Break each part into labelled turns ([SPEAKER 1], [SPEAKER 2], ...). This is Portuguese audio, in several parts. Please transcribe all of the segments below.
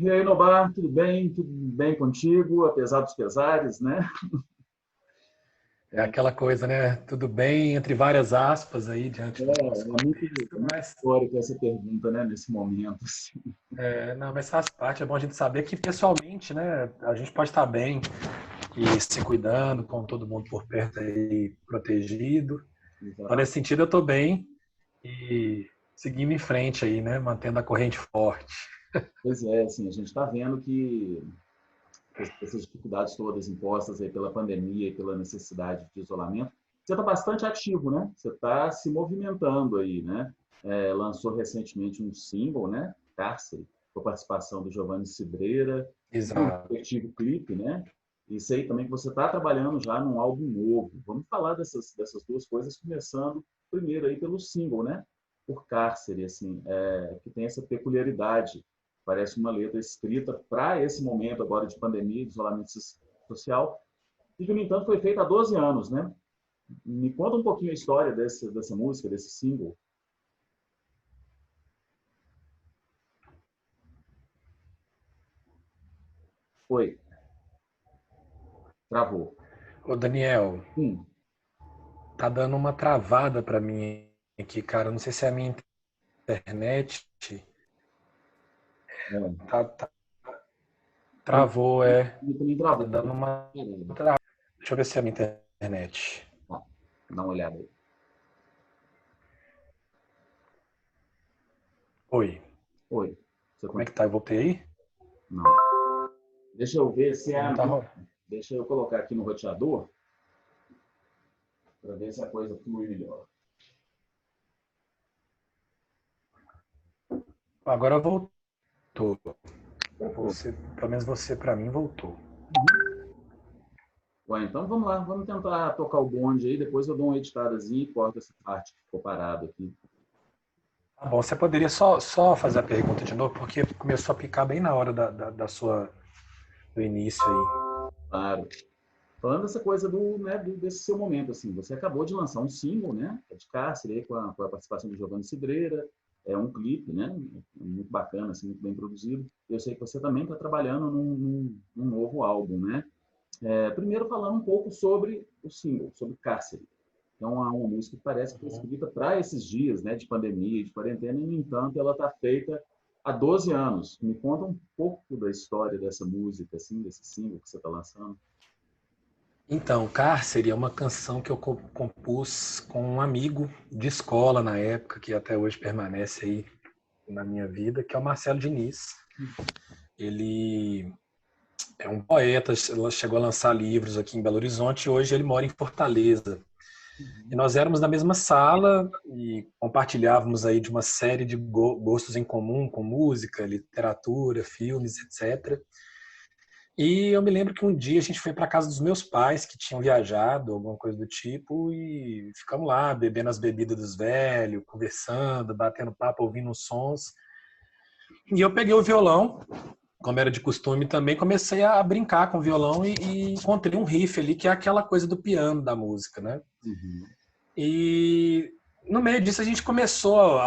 [SPEAKER 1] E aí, Nobar, tudo bem? Tudo bem contigo, apesar dos pesares, né?
[SPEAKER 2] É aquela coisa, né? Tudo bem, entre várias aspas aí, diante do nosso
[SPEAKER 1] É
[SPEAKER 2] contexto,
[SPEAKER 1] muito
[SPEAKER 2] mas,
[SPEAKER 1] histórico essa pergunta, né, nesse momento, assim.
[SPEAKER 2] não, mas faz parte, é bom a gente saber que pessoalmente, né, a gente pode estar bem e se cuidando, com todo mundo por perto aí, protegido. Então, nesse
[SPEAKER 1] Exatamente.
[SPEAKER 2] sentido, eu estou bem e seguindo em frente aí, né, mantendo a corrente forte.
[SPEAKER 1] Pois é, assim, a gente está vendo que essas dificuldades todas impostas aí pela pandemia e pela necessidade de isolamento, você está bastante ativo, né? Você está se movimentando aí, né? Lançou recentemente um single, né? Cárcere, com a participação do Giovanni Cidreira, e um
[SPEAKER 2] Exato.
[SPEAKER 1] respectivo clipe, né? E sei também que você está trabalhando já num álbum novo. Vamos falar dessas duas coisas, começando primeiro aí pelo single, né? Por Cárcere, assim, que tem essa peculiaridade. Parece uma letra escrita para esse momento agora de pandemia, de isolamento social, e que, no entanto, foi feita há 12 anos, né? Me conta um pouquinho a história dessa música, desse single. Foi, travou.
[SPEAKER 2] Ô, Daniel,
[SPEAKER 1] Hum,
[SPEAKER 2] tá dando uma travada para mim aqui, cara. Não sei se é a minha internet.
[SPEAKER 1] é.
[SPEAKER 2] Tá,
[SPEAKER 1] Não,
[SPEAKER 2] travou, é.
[SPEAKER 1] também
[SPEAKER 2] Tá
[SPEAKER 1] travou.
[SPEAKER 2] dando uma. Deixa eu ver se é a minha internet.
[SPEAKER 1] Tá, dá uma olhada aí.
[SPEAKER 2] Oi.
[SPEAKER 1] Oi, você
[SPEAKER 2] Como é que
[SPEAKER 1] continua?
[SPEAKER 2] tá? Eu voltei aí?
[SPEAKER 1] Não. Deixa eu ver se é
[SPEAKER 2] Não
[SPEAKER 1] a
[SPEAKER 2] tá
[SPEAKER 1] minha.
[SPEAKER 2] rolando.
[SPEAKER 1] Deixa eu colocar aqui no roteador para ver se a coisa flui melhor.
[SPEAKER 2] Agora voltou.
[SPEAKER 1] Voltou.
[SPEAKER 2] Você, pelo menos você para mim voltou.
[SPEAKER 1] Bom, então vamos lá, vamos tentar tocar o bonde aí, depois eu dou uma editadazinha e corto essa parte que ficou parada aqui.
[SPEAKER 2] Tá bom, você poderia só fazer a pergunta de novo, porque começou a picar bem na hora da sua, do início aí.
[SPEAKER 1] Claro. Falando dessa coisa desse seu momento, assim, você acabou de lançar um single, né? É de Cárcere, aí, com a participação do Giovanni Cidreira, é um clipe, né? Muito bacana, assim, muito bem produzido. Eu sei que você também está trabalhando num novo álbum, né? Primeiro falando um pouco sobre o single, sobre Cárcere. Então, há uma música que parece que foi escrita para esses dias, né, de pandemia, de quarentena, e, no entanto, ela está feita há 12 anos. Me conta um pouco da história dessa música, assim, desse single que você está lançando.
[SPEAKER 2] Então, Cárcere é uma canção que eu compus com um amigo de escola na época, que até hoje permanece aí na minha vida, que é o Marcelo Diniz. Ele é um poeta, chegou a lançar livros aqui em Belo Horizonte e hoje ele mora em Fortaleza. E
[SPEAKER 1] Uhum.
[SPEAKER 2] nós éramos na mesma sala e compartilhávamos aí de uma série de gostos em comum, com música, literatura, filmes, etc. E eu me lembro que um dia a gente foi para casa dos meus pais, que tinham viajado, alguma coisa do tipo, e ficamos lá bebendo as bebidas dos velhos, conversando, batendo papo, ouvindo os sons. E eu peguei o violão, como era de costume também, comecei a brincar com o violão e encontrei um riff ali, que é aquela coisa do piano da música, né?
[SPEAKER 1] Uhum.
[SPEAKER 2] E no meio disso a gente começou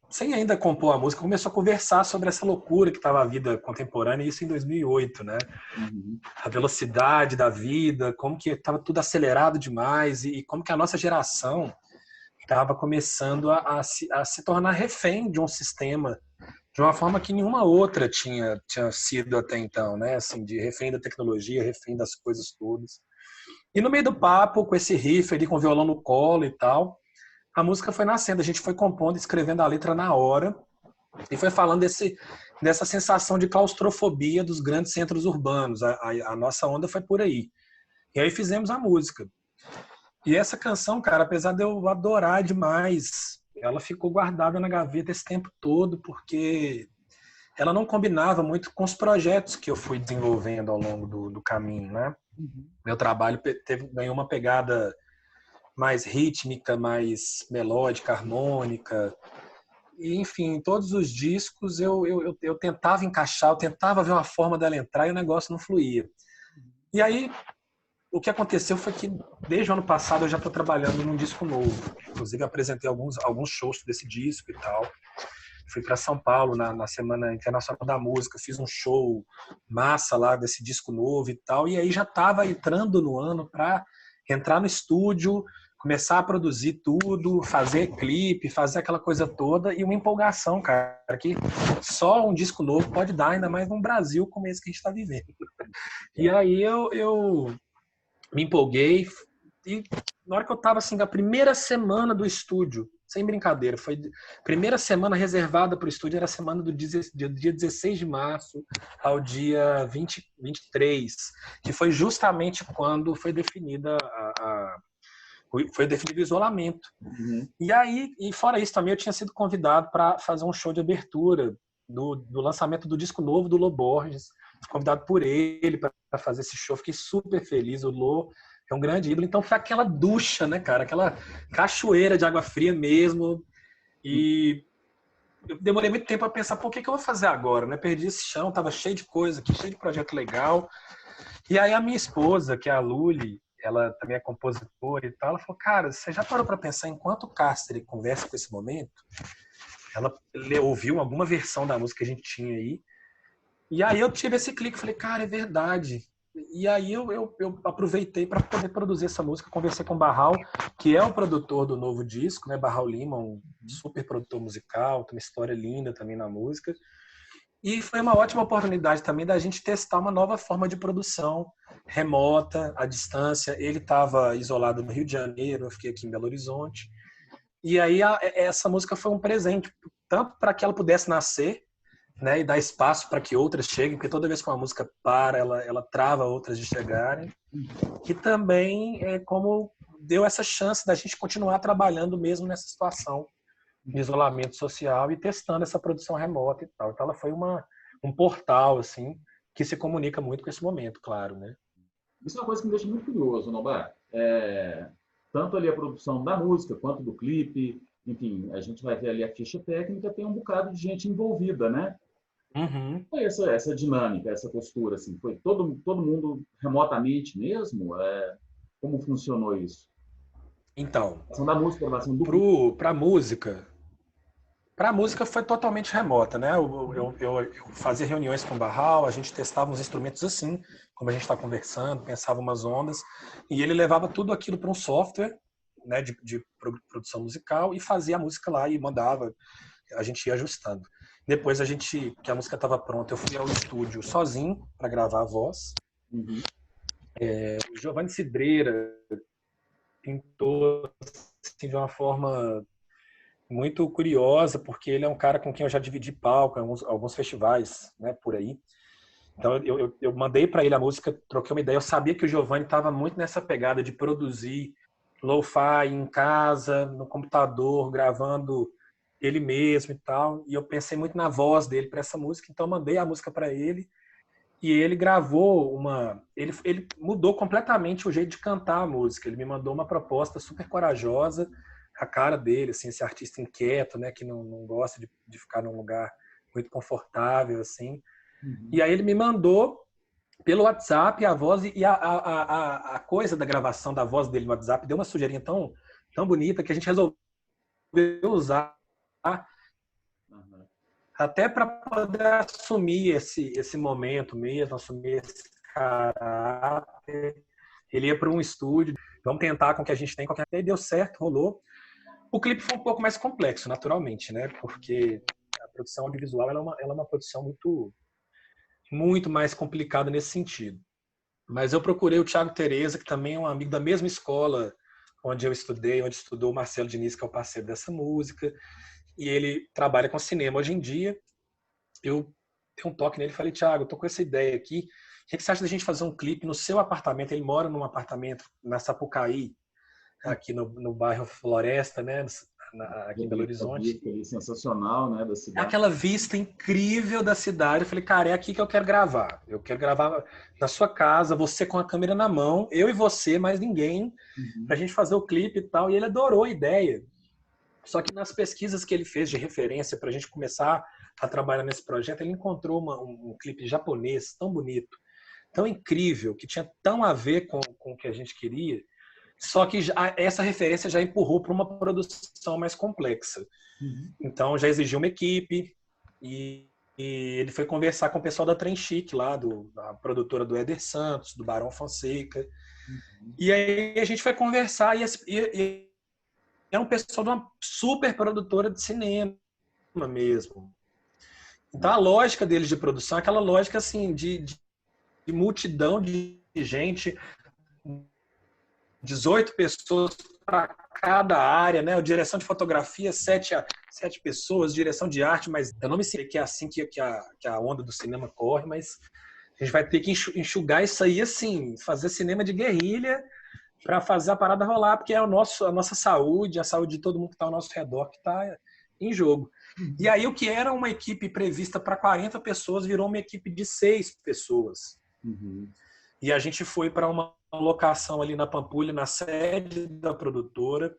[SPEAKER 2] sem ainda compor a música, começou a conversar sobre essa loucura que estava a vida contemporânea, isso em 2008, né?
[SPEAKER 1] Uhum.
[SPEAKER 2] A velocidade da vida, como que estava tudo acelerado demais e como que a nossa geração estava começando a se tornar refém de um sistema de uma forma que nenhuma outra tinha sido até então, né? Assim, de refém da tecnologia, refém das coisas todas. E no meio do papo, com esse riff ali, com o violão no colo e tal, a música foi nascendo. A gente foi compondo, escrevendo a letra na hora e foi falando dessa sensação de claustrofobia dos grandes centros urbanos. A nossa onda foi por aí. E aí fizemos a música. E essa canção, cara, apesar de eu adorar demais, ela ficou guardada na gaveta esse tempo todo, porque ela não combinava muito com os projetos que eu fui desenvolvendo ao longo do caminho, né?
[SPEAKER 1] Uhum.
[SPEAKER 2] Meu trabalho ganhou uma pegada mais rítmica, mais melódica, harmônica. E, enfim, todos os discos eu tentava encaixar, eu tentava ver uma forma dela entrar e o negócio não fluía. E aí, o que aconteceu foi que, desde o ano passado, eu já estou trabalhando num disco novo. Inclusive, apresentei alguns shows desse disco e tal. fui para São Paulo na Semana Internacional da Música, fiz um show massa lá desse disco novo e tal, e aí já estava entrando no ano para entrar no estúdio, começar a produzir tudo, fazer clipe, fazer aquela coisa toda, e uma empolgação, cara, que só um disco novo pode dar, ainda mais num Brasil como esse que a gente está vivendo. E aí eu me empolguei, e na hora que eu estava assim, na primeira semana do estúdio, sem brincadeira, foi primeira semana reservada para o estúdio, era a semana do dia 16 de março ao dia 23, que foi justamente quando foi definida foi definido o isolamento.
[SPEAKER 1] Uhum.
[SPEAKER 2] E aí, e fora isso também, eu tinha sido convidado para fazer um show de abertura do lançamento do disco novo do Lô Borges. Fui convidado por ele para fazer esse show. Fiquei super feliz. O Lô é um grande ídolo. Então foi aquela ducha, né, cara? Aquela cachoeira de água fria mesmo. E eu demorei muito tempo a pensar, pô, o que eu vou fazer agora, né? Perdi esse chão, tava cheio de coisa aqui, cheio de projeto legal. E aí a minha esposa, que é a Luli, ela também é compositora e tal, ela falou, cara, você já parou para pensar enquanto o Cáceres conversa com esse momento? Ela ouviu alguma versão da música que a gente tinha aí, e aí eu tive esse clique, falei, cara, é verdade. E aí eu aproveitei para poder produzir essa música, conversei com o Barral, que é o produtor do novo disco, né? Barral Lima, um super produtor musical, tem uma história linda também na música. E foi uma ótima oportunidade também da gente testar uma nova forma de produção remota, à distância. Ele estava isolado no Rio de Janeiro, eu fiquei aqui em Belo Horizonte. E aí essa música foi um presente, tanto para que ela pudesse nascer, né, e dar espaço para que outras cheguem, porque toda vez que uma música para, ela trava outras de chegarem. E também como deu essa chance da gente continuar trabalhando mesmo nessa situação de isolamento social e testando essa produção remota e tal. Então ela foi um portal assim que se comunica muito com esse momento, claro, né?
[SPEAKER 1] Isso é uma coisa que me deixa muito curioso, Nobar. Tanto ali a produção da música quanto do clipe, enfim, a gente vai ver ali a ficha técnica, tem um bocado de gente envolvida, né?
[SPEAKER 2] Uhum.
[SPEAKER 1] Foi essa dinâmica, essa postura, assim, foi todo mundo remotamente mesmo? Como funcionou isso?
[SPEAKER 2] Então,
[SPEAKER 1] A gravação da música, a gravação do clipe.
[SPEAKER 2] para a música foi totalmente remota, né? Eu fazia reuniões com o Barral, a gente testava uns instrumentos assim, como a gente está conversando, pensava umas ondas, e ele levava tudo aquilo para um software, né, de produção musical e fazia a música lá e mandava, a gente ia ajustando. Depois que a música estava pronta, eu fui ao estúdio sozinho para gravar a voz.
[SPEAKER 1] Uhum.
[SPEAKER 2] O Giovanni Cidreira pintou assim, de uma forma muito curiosa, porque ele é um cara com quem eu já dividi palco em alguns festivais, né, por aí. Então eu mandei para ele a música, troquei uma ideia. Eu sabia que o Giovanni estava muito nessa pegada de produzir lo-fi em casa, no computador, gravando ele mesmo e tal. E eu pensei muito na voz dele para essa música, então eu mandei a música para ele e ele gravou ele mudou completamente o jeito de cantar a música. Ele me mandou uma proposta super corajosa, a cara dele, assim, esse artista inquieto, né, que não gosta de ficar num lugar muito confortável, assim.
[SPEAKER 1] Uhum.
[SPEAKER 2] E aí ele me mandou pelo WhatsApp a voz e a coisa da gravação da voz dele no WhatsApp deu uma sujeirinha tão bonita que a gente resolveu usar
[SPEAKER 1] Uhum.
[SPEAKER 2] até para poder assumir esse momento mesmo, assumir esse caráter. Ele ia para um estúdio, vamos tentar com o que a gente tem, qualquer ideia, deu certo, rolou. O clipe foi um pouco mais complexo, naturalmente, né? Porque a produção audiovisual ela é uma produção muito mais complicada nesse sentido. Mas eu procurei o Thiago Tereza, que também é um amigo da mesma escola onde eu estudei, onde estudou o Marcelo Diniz, que é o parceiro dessa música, e ele trabalha com cinema hoje em dia. Eu dei um toque nele e falei, Thiago, eu tô com essa ideia aqui, o que você acha da gente fazer um clipe no seu apartamento? Ele mora num apartamento na Sapucaí, aqui no bairro Floresta, né, aqui em Belo
[SPEAKER 1] A
[SPEAKER 2] Horizonte.
[SPEAKER 1] vista ali sensacional, né, da cidade.
[SPEAKER 2] Aquela vista incrível da cidade. Eu falei, cara, é aqui que eu quero gravar. Eu quero gravar na sua casa, você com a câmera na mão, eu e você, mais ninguém,
[SPEAKER 1] Uhum.
[SPEAKER 2] pra gente fazer o clipe e tal. E ele adorou a ideia. Só que nas pesquisas que ele fez de referência pra gente começar a trabalhar nesse projeto, ele encontrou um clipe japonês tão bonito, tão incrível, que tinha tão a ver com o que a gente queria. Só que essa referência já empurrou para uma produção mais complexa. Então, já exigiu uma equipe e ele foi conversar com o pessoal da Trem Chique, lá, da produtora do Éder Santos, do Barão Fonseca. E aí a gente foi conversar e é um pessoal de uma super produtora de cinema mesmo. Então, a lógica deles de produção é aquela lógica assim, de multidão de gente, 18 pessoas para cada área, né? A direção de fotografia, 7 pessoas, direção de arte, mas eu não me sei que é assim que a onda do cinema corre, mas a gente vai ter que enxugar isso aí, assim, fazer cinema de guerrilha para fazer a parada rolar, porque é a nossa saúde, a saúde de todo mundo que está ao nosso redor que está em jogo. E aí o que era uma equipe prevista para 40 pessoas virou uma equipe de 6 pessoas. E a gente foi para uma locação ali na Pampulha, na sede da produtora.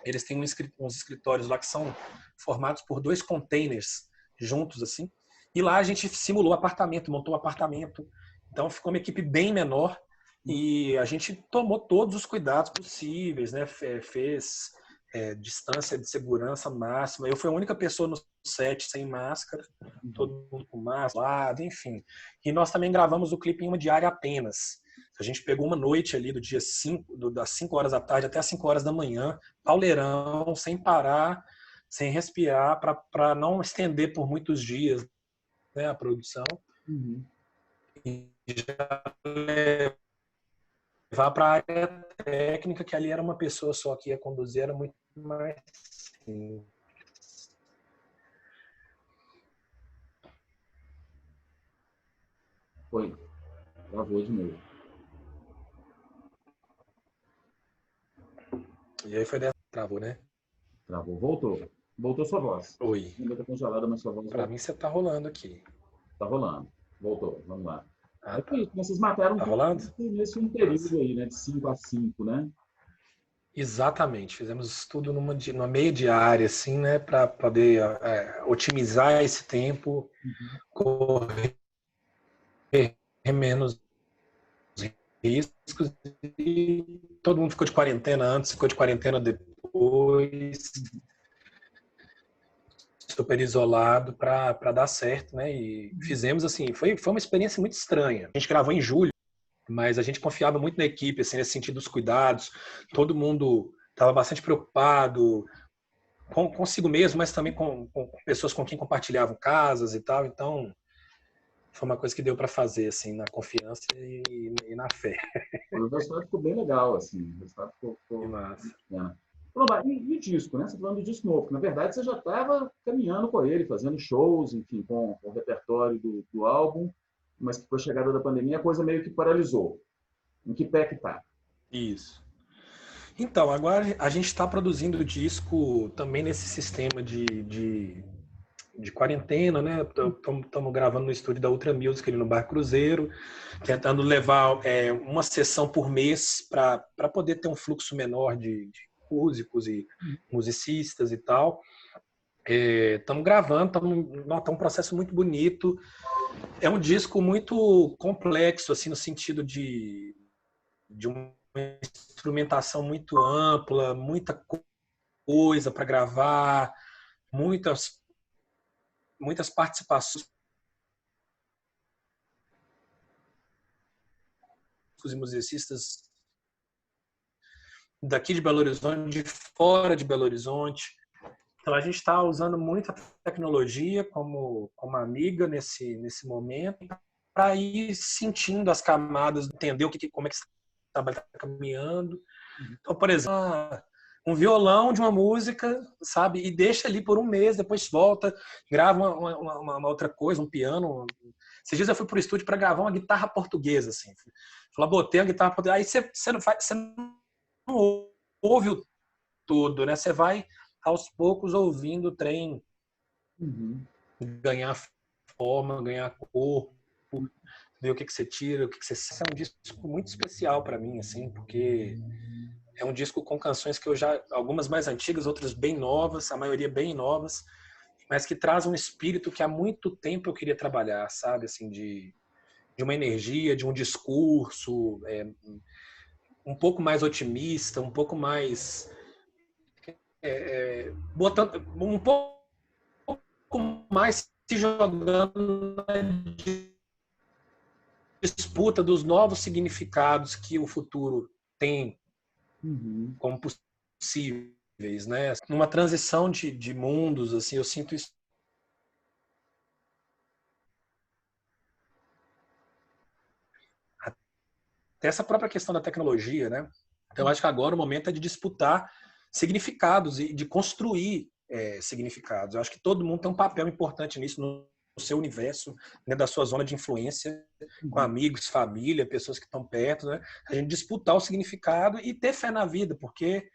[SPEAKER 2] Eles têm uns escritórios lá que são formados por 2 containers juntos, assim. E lá a gente simulou apartamento, montou um apartamento. Então ficou uma equipe bem menor e a gente tomou todos os cuidados possíveis, né? Fez distância de segurança máxima. Eu fui a única pessoa no set sem máscara, todo mundo com máscara, enfim. E nós também gravamos o clipe em uma diária apenas. A gente pegou uma noite ali do dia 5, das 5 horas da tarde até as 5 horas da manhã, pauleirão, sem parar, sem respirar, para não estender por muitos dias, né, a produção. E já levar para a área técnica, que ali era uma pessoa só que ia conduzir, era muito mais simples.
[SPEAKER 1] Foi. Travou de novo.
[SPEAKER 2] E aí foi dessa. Travou, né?
[SPEAKER 1] Travou. Voltou. Voltou sua voz.
[SPEAKER 2] Oi.
[SPEAKER 1] Ainda está congelada, mas sua voz
[SPEAKER 2] Para mim você tá rolando aqui.
[SPEAKER 1] tá rolando. Voltou. Vamos lá.
[SPEAKER 2] Ah, tá.
[SPEAKER 1] Vocês mataram
[SPEAKER 2] Tá rolando?
[SPEAKER 1] nesse um período aí, né? De 5 a 5, né?
[SPEAKER 2] Exatamente. Fizemos tudo numa meia diária, assim, né? Para poder otimizar esse tempo, correr menos riscos. E todo mundo ficou de quarentena antes, ficou de quarentena depois, super isolado para dar certo, né? E fizemos assim, foi uma experiência muito estranha. A gente gravou em julho, mas a gente confiava muito na equipe, assim, nesse sentido dos cuidados. Todo mundo estava bastante preocupado consigo mesmo, mas também com pessoas com quem compartilhavam casas e tal. Então, foi uma coisa que deu para fazer, assim, na confiança e na fé.
[SPEAKER 1] O resultado ficou bem legal, assim. O resultado ficou
[SPEAKER 2] Massa.
[SPEAKER 1] bacana. E o disco, né? Você está falando do disco novo. Na verdade, você já estava caminhando com ele, fazendo shows, enfim, com o repertório do álbum, mas que com a chegada da pandemia a coisa meio que paralisou. Em que pé que tá?
[SPEAKER 2] Isso. Então, agora a gente está produzindo o disco também nesse sistema de quarentena, né? Estamos gravando no estúdio da Ultra Music ali no Bar Cruzeiro, tentando levar uma sessão por mês para poder ter um fluxo menor de músicos e musicistas e tal. Estamos gravando, tá um processo muito bonito. É um disco muito complexo, assim, no sentido de uma instrumentação muito ampla, muita coisa para gravar, muitas participações e musicistas daqui de Belo Horizonte, de fora de Belo Horizonte. Então a gente está usando muita tecnologia como amiga nesse momento para ir sentindo as camadas, entender como é que esse trabalho está caminhando. Então, por exemplo, um violão de uma música, sabe? E deixa ali por um mês, depois volta, grava uma outra coisa, um piano. Esses dias eu fui pro estúdio para gravar uma guitarra portuguesa, assim. Botei a guitarra portuguesa. Aí você não ouve tudo, né? Você vai aos poucos ouvindo o trem ganhar forma, ganhar corpo, ver o que você tira, o que você... É um disco muito especial para mim, assim, porque é um disco com canções que algumas mais antigas, outras bem novas, a maioria bem novas, mas que traz um espírito que há muito tempo eu queria trabalhar, sabe, assim, de uma energia, de um discurso, um pouco mais otimista, um pouco mais botando um pouco mais se jogando na disputa dos novos significados que o futuro tem como possíveis, né? Numa transição de mundos, assim, eu sinto isso. Até essa própria questão da tecnologia, né? Então, eu acho que agora o momento é de disputar significados e de construir significados. Eu acho que todo mundo tem um papel importante nisso, no seu universo, né, da sua zona de influência, com amigos, família, pessoas que estão perto, né? A gente disputar o significado e ter fé na vida, porque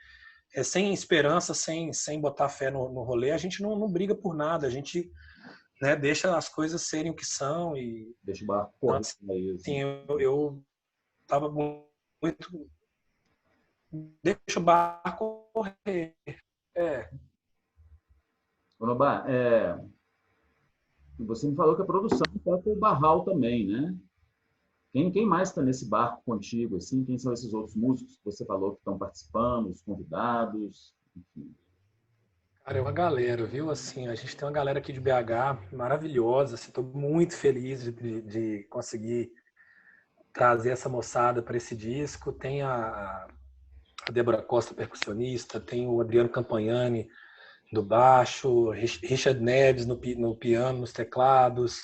[SPEAKER 2] sem esperança, sem botar fé no rolê, a gente não briga por nada, a gente, né, deixa as coisas serem o que são. E
[SPEAKER 1] Deixa o barco
[SPEAKER 2] então,
[SPEAKER 1] correr.
[SPEAKER 2] assim, eu tava muito... Deixa o barco correr.
[SPEAKER 1] Onobá, você me falou que a produção está com o Barral também, né? Quem mais está nesse barco contigo? Assim? Quem são esses outros músicos que você falou que estão participando, os convidados? Enfim.
[SPEAKER 2] Cara, é uma galera, viu? Assim, a gente tem uma galera aqui de BH maravilhosa. Estou muito feliz de conseguir trazer essa moçada para esse disco. Tem a Débora Costa, percussionista, tem o Adriano Campagnani do baixo, Richard Neves no piano, nos teclados.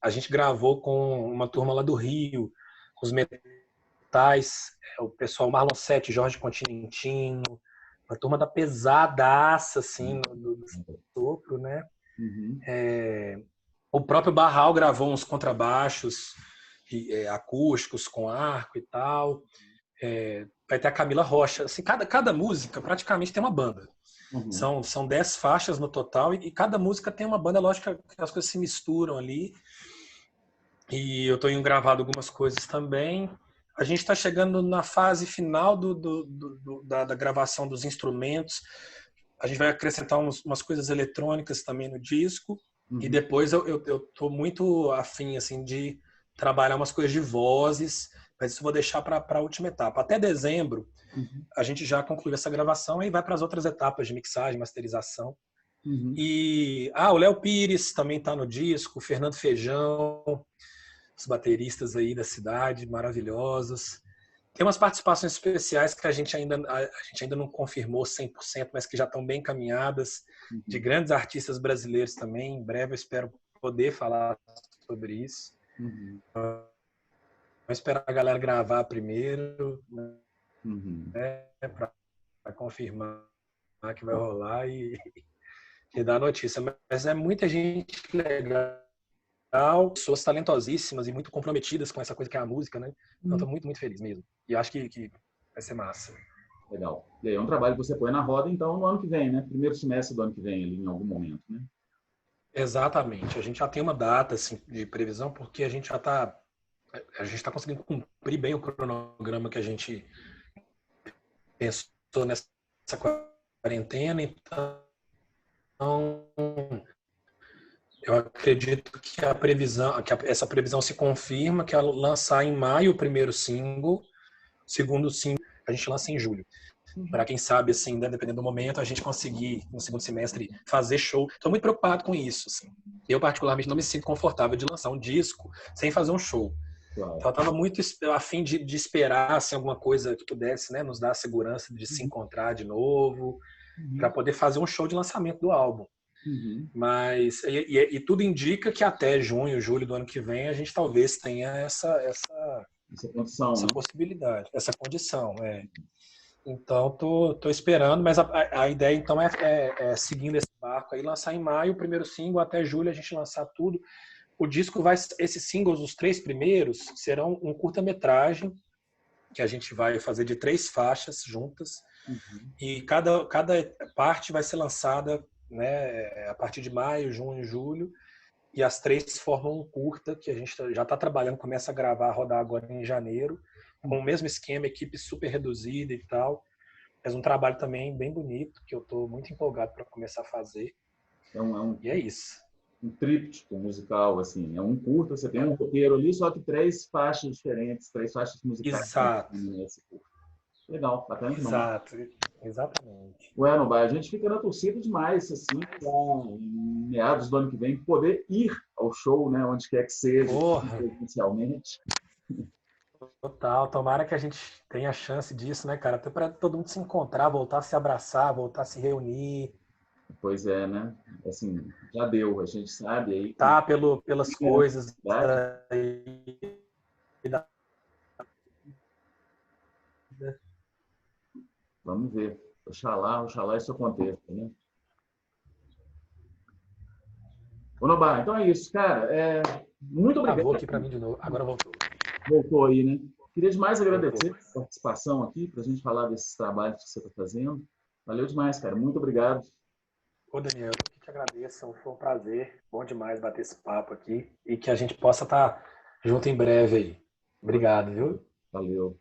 [SPEAKER 2] A gente gravou com uma turma lá do Rio, os metais, o pessoal Marlon Sete, Jorge Continentino, uma turma da pesadaça, assim, do sopro, né? O próprio Barral gravou uns contrabaixos acústicos com arco e tal. Vai ter a Camila Rocha. Assim, cada música praticamente tem uma banda. São 10 faixas no total e cada música tem uma banda. Lógico que as coisas se misturam ali. E eu estou indo gravado algumas coisas também. A gente está chegando na fase final da gravação dos instrumentos. A gente vai acrescentar umas coisas eletrônicas também no disco. E depois eu estou muito afim assim, de trabalhar umas coisas de vozes, mas isso eu vou deixar para a última etapa. Até dezembro, a gente já concluiu essa gravação e vai para as outras etapas de mixagem, masterização. E o Léo Pires também está no disco, o Fernando Feijão, os bateristas aí da cidade, maravilhosos. Tem umas participações especiais que a gente ainda não confirmou 100%, mas que já estão bem encaminhadas, de grandes artistas brasileiros também. Em breve eu espero poder falar sobre isso. Vou esperar a galera gravar primeiro, né, para confirmar que vai rolar e dar notícia. Mas é muita gente legal, pessoas talentosíssimas e muito comprometidas com essa coisa que é a música, né? Então, estou muito, muito feliz mesmo. E acho que vai ser massa.
[SPEAKER 1] Legal. E aí é um trabalho que você põe na roda, então, no ano que vem, né? Primeiro semestre do ano que vem, ali, em algum momento, né?
[SPEAKER 2] Exatamente. A gente já tem uma data assim, de previsão, porque a gente está conseguindo cumprir bem o cronograma que a gente pensou nessa quarentena. Então, eu acredito que essa previsão se confirma, que ela lançar em maio o primeiro single, o segundo single a gente lança em julho. Para quem sabe, assim, né, dependendo do momento, a gente conseguir, no segundo semestre, fazer show. Estou muito preocupado com isso. Assim. Eu, particularmente, não me sinto confortável de lançar um disco sem fazer um show. Claro. Então, eu estava muito a fim de esperar assim, alguma coisa que pudesse, né, nos dar a segurança de se encontrar de novo, para poder fazer um show de lançamento do álbum. Mas e tudo indica que até junho, julho do ano que vem a gente talvez tenha essa possibilidade, essa condição. Então tô esperando, mas a ideia então é seguindo esse barco aí, lançar em maio o primeiro single, até julho a gente lançar tudo. O disco esses singles, os 3 primeiros, serão um curta-metragem que a gente vai fazer de 3 faixas juntas e cada parte vai ser lançada, né, a partir de maio, junho, julho, e as 3 formam um curta que a gente já está trabalhando, começa a gravar, a rodar agora em janeiro, com o mesmo esquema, equipe super reduzida e tal, mas um trabalho também bem bonito, que eu estou muito empolgado para começar a fazer. E é isso.
[SPEAKER 1] um tríptico musical, assim. É um curta, você tem um roteiro ali, só que 3 faixas diferentes, 3 faixas musicais
[SPEAKER 2] Exato,
[SPEAKER 1] nesse curta. Legal, bacana demais.
[SPEAKER 2] exato, exatamente.
[SPEAKER 1] Ué, Nobá, a gente fica na torcida demais, assim, em meados do ano que vem, poder ir ao show, né, onde quer que seja,
[SPEAKER 2] Porra,
[SPEAKER 1] presencialmente.
[SPEAKER 2] total. Tomara que a gente tenha chance disso, né, cara? Até para todo mundo se encontrar, voltar a se abraçar, voltar a se reunir,
[SPEAKER 1] Pois é, né? Assim, já deu, a gente sabe aí que
[SPEAKER 2] tá pelas
[SPEAKER 1] tem a
[SPEAKER 2] coisas
[SPEAKER 1] necessidade.
[SPEAKER 2] aí da vida.
[SPEAKER 1] Vamos ver. Oxalá isso aconteça, né? Ô, Nobá, então é isso, cara. Muito obrigado.
[SPEAKER 2] Travou aqui para mim de novo. Agora voltou.
[SPEAKER 1] Voltou aí, né? Queria demais
[SPEAKER 2] Voltou.
[SPEAKER 1] agradecer a participação aqui, para a gente falar desses trabalhos que você está fazendo. Valeu demais, cara. Muito obrigado.
[SPEAKER 2] Ô, Daniel, eu que te agradeço. Foi um prazer. Bom demais bater esse papo aqui e que a gente possa estar junto em breve aí. Obrigado, viu?
[SPEAKER 1] Valeu.